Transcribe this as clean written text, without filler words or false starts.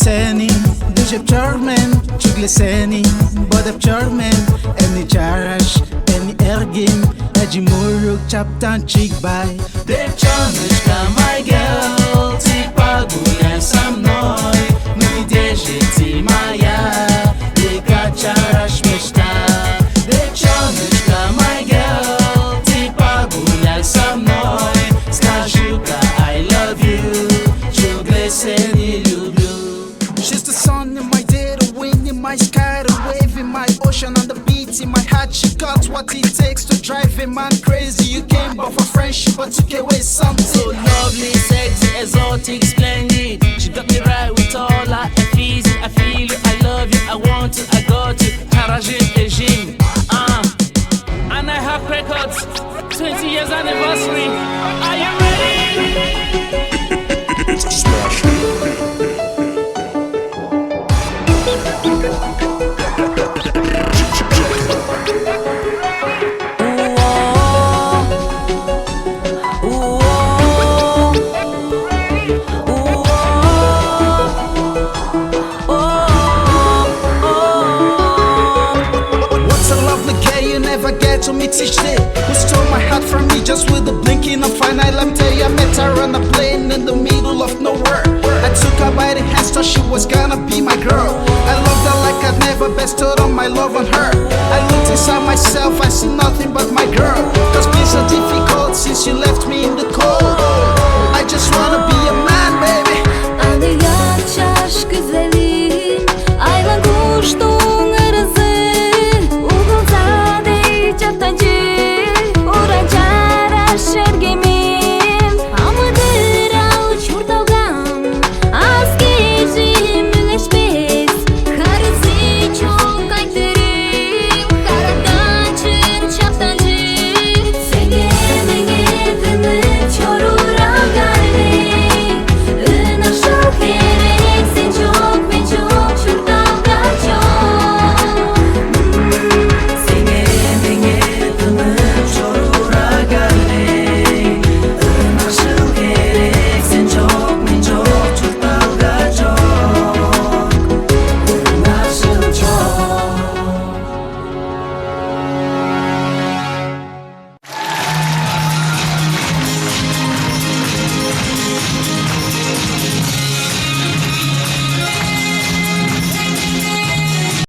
seni Duże czarmen, ciągle seni Boda czarmen, eni czarasz, eni ergin Eji muruk chaptan chigbay Dep czarneczka, my girl Ty paguję sa mной Nie wierzę, ty moja Jaka czarasz myśla Dep czarneczka, my girl Ty paguję sa mной Скажу-ка I love you Ciągle seni lubię. She's the sun in my day, the wind in my sky, the wave in my ocean, and the beat in my heart. She got what it takes to drive a man crazy. You came but for friendship, but took away something. So lovely, sexy, exotic, splendid. She got me right with all her fees. I feel you, I love you, I want to, I got you. Harajin Ejim, and I have records. 20 years anniversary. Are you ready? To meet each day, who stole my heart from me just with the blinking of an eye. Let me tell you, I met her on a plane in the middle of nowhere. I took her by the hand, thought she was gonna be my girl. I loved her like I'd never bestowed all my love on her. I looked inside myself, I see nothing but my girl. Cause things are difficult since you left